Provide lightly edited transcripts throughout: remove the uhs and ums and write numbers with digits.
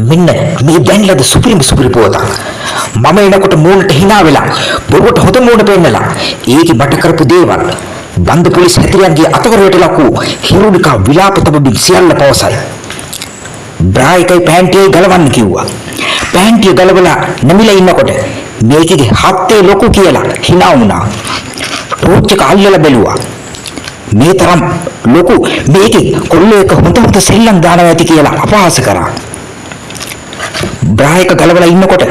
මෙන්න මේ දැන්ලද සුපිරි පොත. මම එනකොට මූණට hina වෙලා බොරුවට හොද මූණ පෙන්නලා ඒකේ බට කරපු දේවල් බන්ද පොලිස් හැතිරියන්ගේ අතවරයට ලකු හිරුනිකා විලාප තබමින් සියල්ල පවසයි. බ්‍රායිකයි පැන්ටියයි ගලවන්න කිව්වා. පැන්ටිය ගලවලා නැමිලා ඉන්නකොට මේකේ හත්තේ ලොකු කියලා hina වුණා. ටෝච් එක අල්ලලා බැලුවා. මේ තරම් ලොකු මේකේ කොල්ලේක හොඳට සෙල්ලම් දානවා ඇති කියලා අපහාස කරා. බ්‍රායික ගලවලා ඉන්නකොට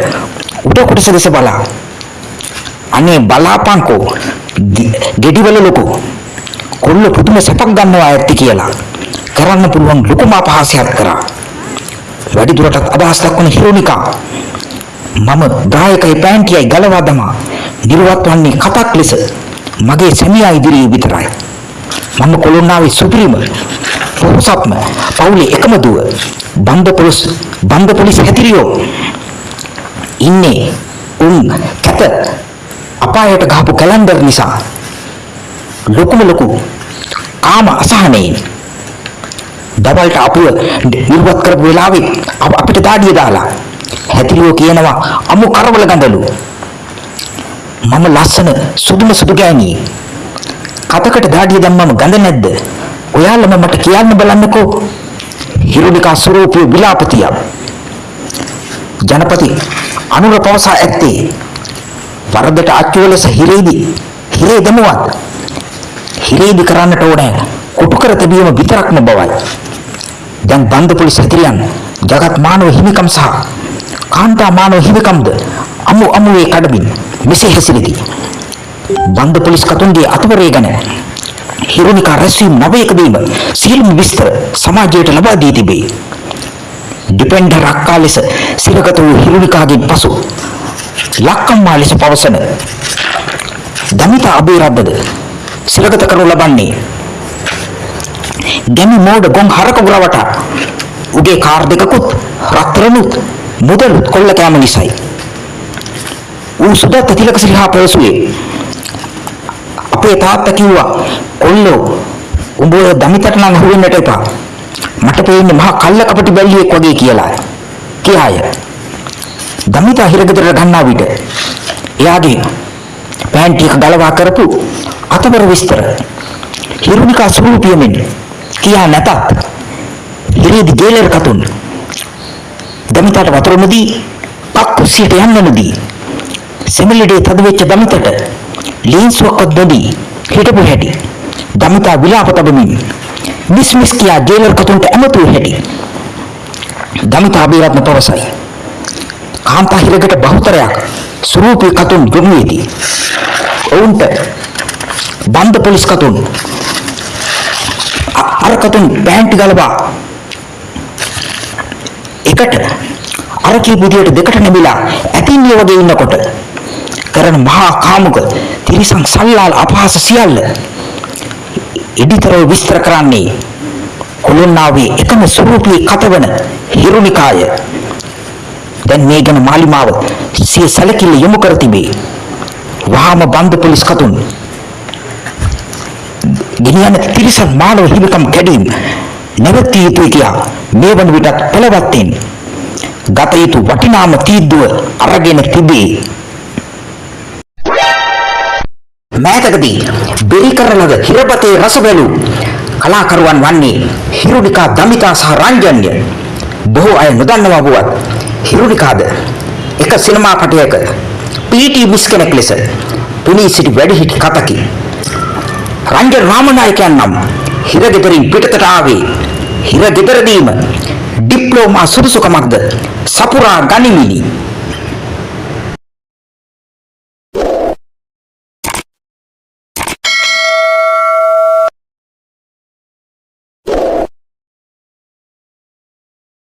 උඩ කොටස දෙස බලා අනේ බලාපංකෝ ගෙඩිවල ලොකු කොල්ල පුදුම සපක් ගන්නවා ඇති කියලා කරන්න පුළුවන් ලොකුම අපහාසයක් කරා. වැඩි දුරටත් අදහස් දක්වන හිරුනිකා මම බ්‍රායිකයි පැන්ටියයි ගලවා දමා නිර්වත් වන්නේ කතක් ලෙස මගේ සැමියා ඉදිරියේ විතරයි. මම කොළොන්නාවේ සුපිරිම පොහොසත්ම පවුලේ එකම දුව බන්ද පොලිස් හැතිරියෝ ඉන්නේ උන් කැත අපායට ගහපු කැලෙන්ඩර් නිසා ලොකු කාම අසහනයෙන් දවල්ට අපුව නිර්වත් කරපු වෙලාවේ අපිට දාඩිය දාලා හැතිරියෝ කියනවා අමු කරවල ගඳලු මම ලස්සන සුදු ගෑණියෙක් කතකට දාඩිය දැම්මම ගඳ නැද්ද? ඔයාලම මට කියන්න බලන්නකෝ. හිරුනිකා ස්වරූපයේ විලාපතිය. ජනපති අනුර පවසා ඇත්තේ වරදට අච්චුවලස හිරේ දමුවත් හිරේදි කරන්නට ඕනේ කොටු කර තිබීම විතරක්ම බවයි. දැන් බන්ද පොලිස් හැතිරියන් ජගත් මානව හිමිකම් සහ කාන්තා මානව හිමිකම්ද අමුවේ කඩමින් මෙසේ හැසිරෙති. බන්ද පොලිස් කතුන්ගේ අතවරේ ගැන හිරුනිකා රැස්වීම් 9කදීම සියලුම විස්තර සමාජයට ලබා දී තිබේ. ඩිපෙන්ඩර් අක්කා ලෙස සිරගත වූ හිරුනිකාගෙන් පසු ලක්කම්මා ලෙස පවසන දමිතා අබේරබ්බද සිරගත කරනු ලබන්නේ ගැමි මෝඩ ගොන් හරක ගුරවට උගේ කාර් දෙකකුත් රත්තරනුත් මුදලුත් කොල්ල කෑම නිසායි. ඌ සුදත් තිලකසිරි හා පැවසුවේ අපේ තාත්තා කිව්වා කොල්ලෝ උඹ ඔය දමිතට නම් හුවෙන්නට එපා. මට පේන්නේ මහා කල්ල කපටි බැල්ලියෙක් වගේ කියලා. කියාය. දමිතා හිරගෙදරට ගන්නා විට එයාගේ පැන්ටි එක ගලවා කරපු අතවර විස්තර හිරුනිකා ස්වරූපියමින් කියා නැතත් හිරේදි ජේලර් කතුන් දමිතාට වතුර නොදී පක්කුසියට යන්න නොදී සෙමලිඩේ තද වෙච්ච දමිතට ලීන්සුවක්වත් නොදී හිටපු හැටි දමිතා විලාප තබමින් මිස් කියා ජේලර් කතුන්ට ඇමතුව හැටි දමිතා අබේරත්න පවසයි. කාන්තා හිරකට බහුතරයක් ස්වරූපී කතුන් යොමු වේදී ඔවුන්ට බන්ද පොලිස් කතුන් අර කතුන් පැන්ටි ගලවා එකට අර කීප විදියට දෙකට නැමිලා ඇතින්නිය වගේ ඉන්නකොට කරන මහා කාමුක තිරිසන් සල්ලාල අපහාස සියල්ල එඩිතරව විස්තර කරන්නේ කොළොන්නාවේ එකම ස්වරූපී කතවන හිරුනිකාය. දැන් මේ ගැන මාලිමාව සිය සැලකිල්ල යොමු කර තිබේ. වහාම බන්ද පොලිස් කතුන් ගෙනියන තිරිසන් මානව හිමිකම් කැඩීම් නැවතිය යුතුයි කියා මේ වන විටත් පළවත්ෙන් ගත යුතු වටිනාම තීන්දුව අරගෙන තිබේ. මෑතකදී බෙරි කරලද හිරපතේ රස බැලූ කලාකරුවන් වන්නේ හිරුනිකා දමිතා සහ රංජන්ය. බොහෝ අය නොදන්නවා වුවත් හිරුනිකාද එක සිනමා පටයක පීටි මිස් කෙනෙක් ලෙස තුනී සිටි වැඩිහිටි කතකි. රංජන් රාමනායකයන් නම් හිරගෙදරින් පිටතට ආවේ හිරගෙදරදීම ඩිප්ලෝමා සුදුසුකමක්ද සපුරා ගනිමිනි.